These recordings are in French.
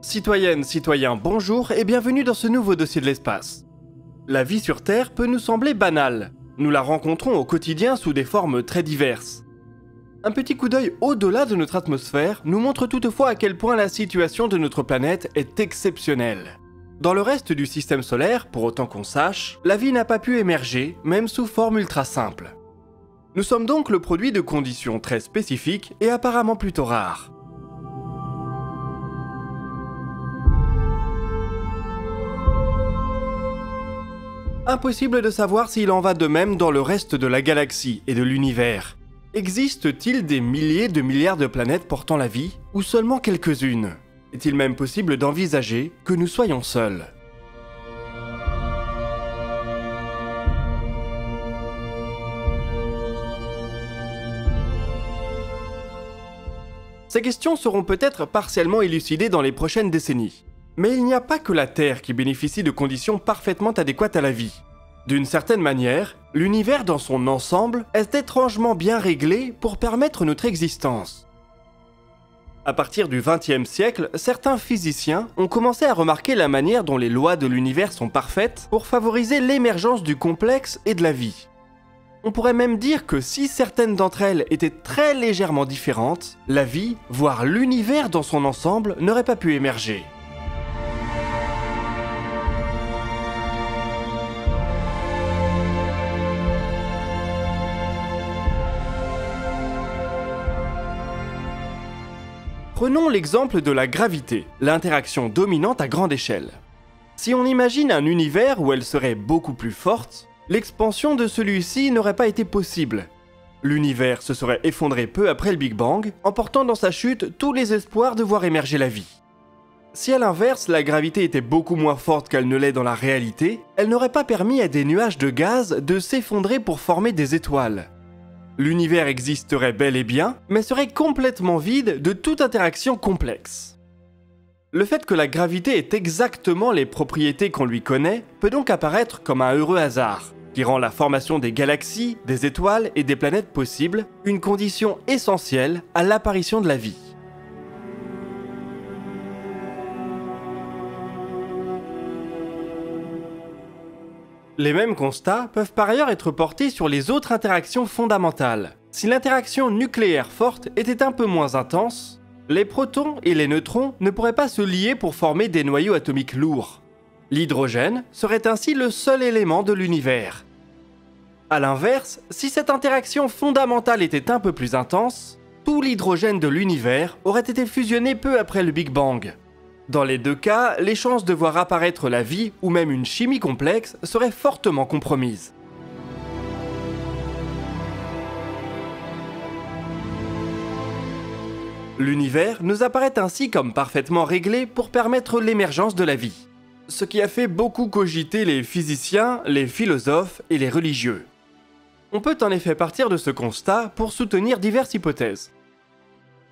Citoyennes, citoyens, bonjour et bienvenue dans ce nouveau dossier de l'espace. La vie sur Terre peut nous sembler banale. Nous la rencontrons au quotidien sous des formes très diverses. Un petit coup d'œil au-delà de notre atmosphère nous montre toutefois à quel point la situation de notre planète est exceptionnelle. Dans le reste du système solaire, pour autant qu'on sache, la vie n'a pas pu émerger, même sous forme ultra simple. Nous sommes donc le produit de conditions très spécifiques et apparemment plutôt rares. Impossible de savoir s'il en va de même dans le reste de la galaxie et de l'univers. Existe-t-il des milliers de milliards de planètes portant la vie, ou seulement quelques-unes? Est-il même possible d'envisager que nous soyons seuls? Ces questions seront peut-être partiellement élucidées dans les prochaines décennies. Mais il n'y a pas que la Terre qui bénéficie de conditions parfaitement adéquates à la vie. D'une certaine manière, l'univers dans son ensemble est étrangement bien réglé pour permettre notre existence. À partir du XXe siècle, certains physiciens ont commencé à remarquer la manière dont les lois de l'univers sont parfaites pour favoriser l'émergence du complexe et de la vie. On pourrait même dire que si certaines d'entre elles étaient très légèrement différentes, la vie, voire l'univers dans son ensemble, n'aurait pas pu émerger. Prenons l'exemple de la gravité, l'interaction dominante à grande échelle. Si on imagine un univers où elle serait beaucoup plus forte, l'expansion de celui-ci n'aurait pas été possible. L'univers se serait effondré peu après le Big Bang, emportant dans sa chute tous les espoirs de voir émerger la vie. Si à l'inverse, la gravité était beaucoup moins forte qu'elle ne l'est dans la réalité, elle n'aurait pas permis à des nuages de gaz de s'effondrer pour former des étoiles. L'univers existerait bel et bien, mais serait complètement vide de toute interaction complexe. Le fait que la gravité ait exactement les propriétés qu'on lui connaît peut donc apparaître comme un heureux hasard, qui rend la formation des galaxies, des étoiles et des planètes possibles une condition essentielle à l'apparition de la vie. Les mêmes constats peuvent par ailleurs être portés sur les autres interactions fondamentales. Si l'interaction nucléaire forte était un peu moins intense, les protons et les neutrons ne pourraient pas se lier pour former des noyaux atomiques lourds. L'hydrogène serait ainsi le seul élément de l'univers. A l'inverse, si cette interaction fondamentale était un peu plus intense, tout l'hydrogène de l'univers aurait été fusionné peu après le Big Bang. Dans les deux cas, les chances de voir apparaître la vie ou même une chimie complexe seraient fortement compromises. L'univers nous apparaît ainsi comme parfaitement réglé pour permettre l'émergence de la vie. Ce qui a fait beaucoup cogiter les physiciens, les philosophes et les religieux. On peut en effet partir de ce constat pour soutenir diverses hypothèses.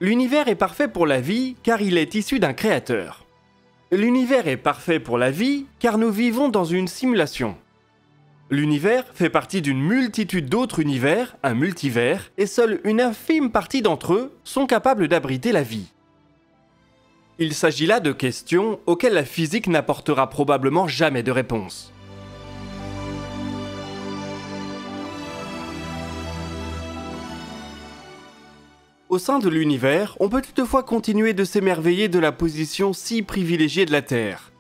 L'univers est parfait pour la vie car il est issu d'un créateur. L'univers est parfait pour la vie car nous vivons dans une simulation. L'univers fait partie d'une multitude d'autres univers, un multivers, et seule une infime partie d'entre eux sont capables d'abriter la vie. Il s'agit là de questions auxquelles la physique n'apportera probablement jamais de réponse. Au sein de l'univers, on peut toutefois continuer de s'émerveiller de la position si privilégiée de la Terre.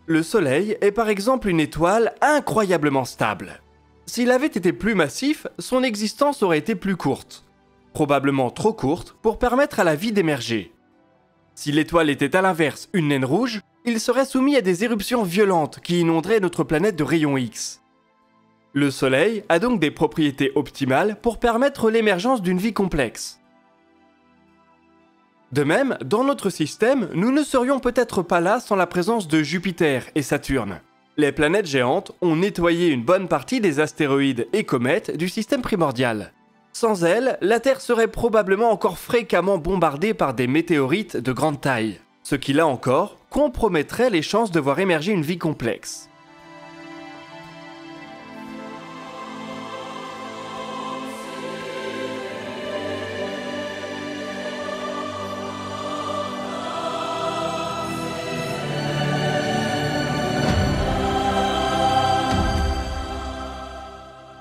Le Soleil est par exemple une étoile incroyablement stable. S'il avait été plus massif, son existence aurait été plus courte. Probablement trop courte pour permettre à la vie d'émerger. Si l'étoile était à l'inverse une naine rouge, il serait soumis à des éruptions violentes qui inonderaient notre planète de rayons X. Le Soleil a donc des propriétés optimales pour permettre l'émergence d'une vie complexe. De même, dans notre système, nous ne serions peut-être pas là sans la présence de Jupiter et Saturne. Les planètes géantes ont nettoyé une bonne partie des astéroïdes et comètes du système primordial. Sans elles, la Terre serait probablement encore fréquemment bombardée par des météorites de grande taille, ce qui là encore compromettrait les chances de voir émerger une vie complexe.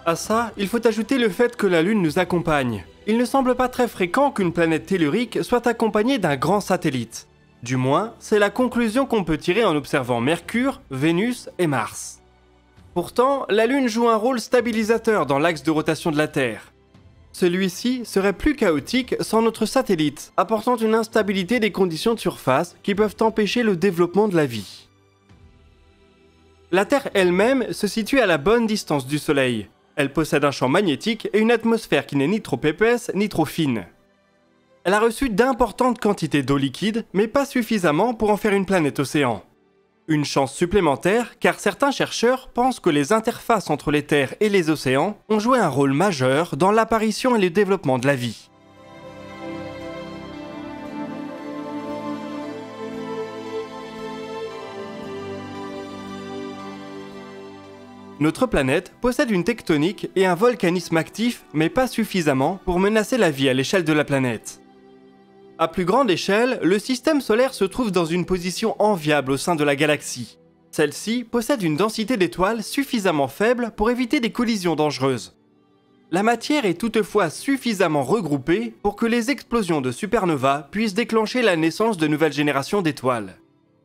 À ça, il faut ajouter le fait que la Lune nous accompagne. Il ne semble pas très fréquent qu'une planète tellurique soit accompagnée d'un grand satellite. Du moins, c'est la conclusion qu'on peut tirer en observant Mercure, Vénus et Mars. Pourtant, la Lune joue un rôle stabilisateur dans l'axe de rotation de la Terre. Celui-ci serait plus chaotique sans notre satellite, apportant une instabilité des conditions de surface qui peuvent empêcher le développement de la vie. La Terre elle-même se situe à la bonne distance du Soleil. Elle possède un champ magnétique et une atmosphère qui n'est ni trop épaisse ni trop fine. Elle a reçu d'importantes quantités d'eau liquide, mais pas suffisamment pour en faire une planète océan. Une chance supplémentaire, car certains chercheurs pensent que les interfaces entre les terres et les océans ont joué un rôle majeur dans l'apparition et le développement de la vie. Notre planète possède une tectonique et un volcanisme actif, mais pas suffisamment pour menacer la vie à l'échelle de la planète. À plus grande échelle, le système solaire se trouve dans une position enviable au sein de la galaxie. Celle-ci possède une densité d'étoiles suffisamment faible pour éviter des collisions dangereuses. La matière est toutefois suffisamment regroupée pour que les explosions de supernovas puissent déclencher la naissance de nouvelles générations d'étoiles.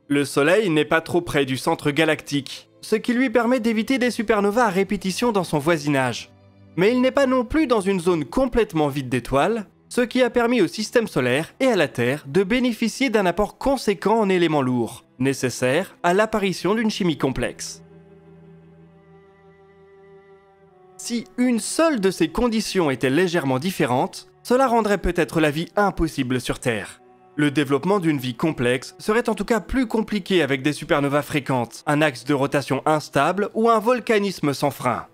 Le Soleil n'est pas trop près du centre galactique, ce qui lui permet d'éviter des supernovas à répétition dans son voisinage. Mais il n'est pas non plus dans une zone complètement vide d'étoiles, ce qui a permis au système solaire et à la Terre de bénéficier d'un apport conséquent en éléments lourds, nécessaires à l'apparition d'une chimie complexe. Si une seule de ces conditions était légèrement différente, cela rendrait peut-être la vie impossible sur Terre. Le développement d'une vie complexe serait en tout cas plus compliqué avec des supernovas fréquentes, un axe de rotation instable ou un volcanisme sans frein.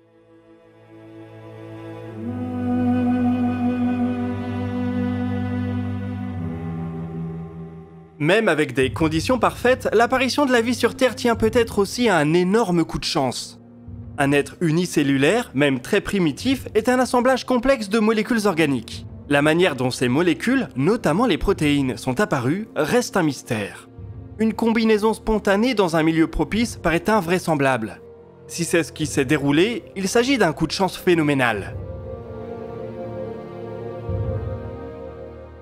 Même avec des conditions parfaites, l'apparition de la vie sur Terre tient peut-être aussi à un énorme coup de chance. Un être unicellulaire, même très primitif, est un assemblage complexe de molécules organiques. La manière dont ces molécules, notamment les protéines, sont apparues reste un mystère. Une combinaison spontanée dans un milieu propice paraît invraisemblable. Si c'est ce qui s'est déroulé, il s'agit d'un coup de chance phénoménal.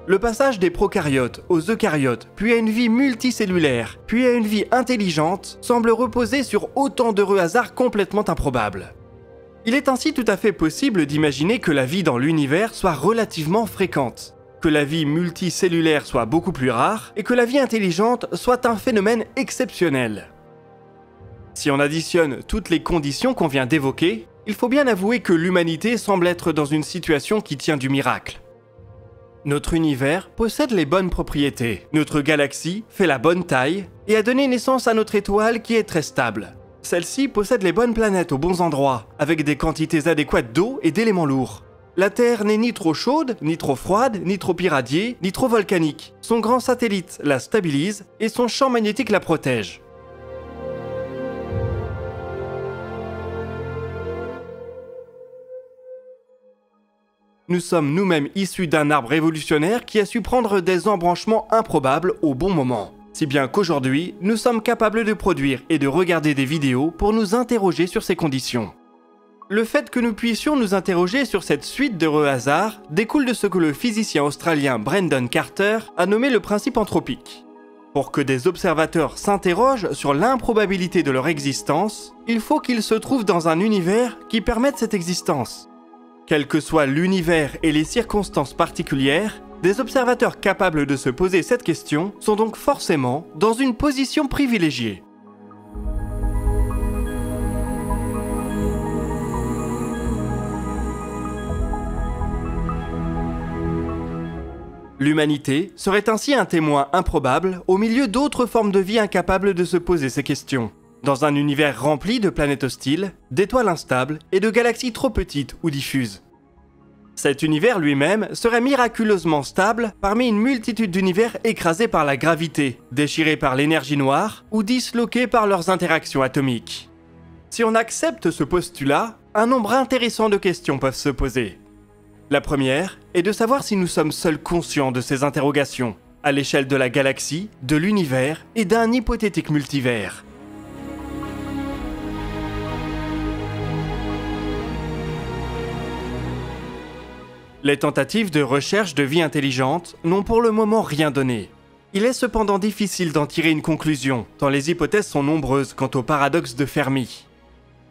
Le passage des prokaryotes aux eucaryotes, puis à une vie multicellulaire, puis à une vie intelligente, semble reposer sur autant d'heureux hasards complètement improbables. Il est ainsi tout à fait possible d'imaginer que la vie dans l'univers soit relativement fréquente, que la vie multicellulaire soit beaucoup plus rare, et que la vie intelligente soit un phénomène exceptionnel. Si on additionne toutes les conditions qu'on vient d'évoquer, il faut bien avouer que l'humanité semble être dans une situation qui tient du miracle. Notre univers possède les bonnes propriétés, notre galaxie fait la bonne taille et a donné naissance à notre étoile qui est très stable. Celle-ci possède les bonnes planètes aux bons endroits, avec des quantités adéquates d'eau et d'éléments lourds. La Terre n'est ni trop chaude, ni trop froide, ni trop irradiée, ni trop volcanique. Son grand satellite la stabilise et son champ magnétique la protège. Nous sommes nous-mêmes issus d'un arbre évolutionnaire qui a su prendre des embranchements improbables au bon moment. Si bien qu'aujourd'hui, nous sommes capables de produire et de regarder des vidéos pour nous interroger sur ces conditions. Le fait que nous puissions nous interroger sur cette suite d'heureux hasards découle de ce que le physicien australien Brendan Carter a nommé le principe anthropique. Pour que des observateurs s'interrogent sur l'improbabilité de leur existence, il faut qu'ils se trouvent dans un univers qui permette cette existence. Quel que soit l'univers et les circonstances particulières, des observateurs capables de se poser cette question sont donc forcément dans une position privilégiée. L'humanité serait ainsi un témoin improbable au milieu d'autres formes de vie incapables de se poser ces questions, dans un univers rempli de planètes hostiles, d'étoiles instables et de galaxies trop petites ou diffuses. Cet univers lui-même serait miraculeusement stable parmi une multitude d'univers écrasés par la gravité, déchirés par l'énergie noire ou disloqués par leurs interactions atomiques. Si on accepte ce postulat, un nombre intéressant de questions peuvent se poser. La première est de savoir si nous sommes seuls conscients de ces interrogations, à l'échelle de la galaxie, de l'univers et d'un hypothétique multivers. Les tentatives de recherche de vie intelligente n'ont pour le moment rien donné. Il est cependant difficile d'en tirer une conclusion, tant les hypothèses sont nombreuses quant au paradoxe de Fermi.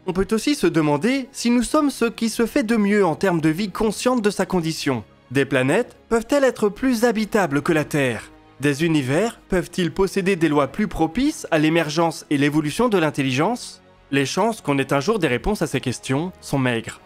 On peut aussi se demander si nous sommes ce qui se fait de mieux en termes de vie consciente de sa condition. Des planètes peuvent-elles être plus habitables que la Terre ? Des univers peuvent-ils posséder des lois plus propices à l'émergence et l'évolution de l'intelligence ? Les chances qu'on ait un jour des réponses à ces questions sont maigres.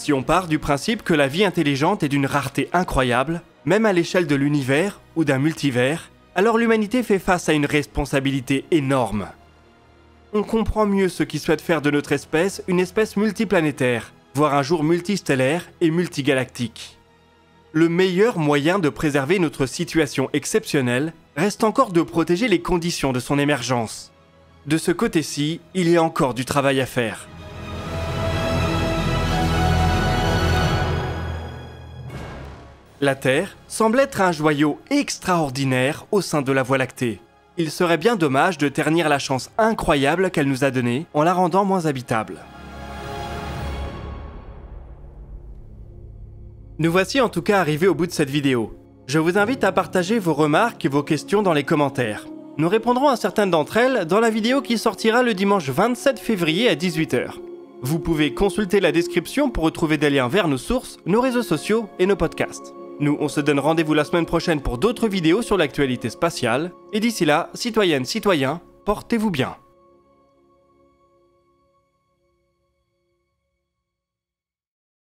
Si on part du principe que la vie intelligente est d'une rareté incroyable, même à l'échelle de l'univers ou d'un multivers, alors l'humanité fait face à une responsabilité énorme. On comprend mieux ceux qui souhaitent faire de notre espèce une espèce multiplanétaire, voire un jour multistellaire et multigalactique. Le meilleur moyen de préserver notre situation exceptionnelle reste encore de protéger les conditions de son émergence. De ce côté-ci, il y a encore du travail à faire. La Terre semble être un joyau extraordinaire au sein de la Voie lactée. Il serait bien dommage de ternir la chance incroyable qu'elle nous a donnée en la rendant moins habitable. Nous voici en tout cas arrivés au bout de cette vidéo. Je vous invite à partager vos remarques et vos questions dans les commentaires. Nous répondrons à certaines d'entre elles dans la vidéo qui sortira le dimanche 27 février à 18 h. Vous pouvez consulter la description pour retrouver des liens vers nos sources, nos réseaux sociaux et nos podcasts. Nous, on se donne rendez-vous la semaine prochaine pour d'autres vidéos sur l'actualité spatiale. Et d'ici là, citoyennes, citoyens, portez-vous bien.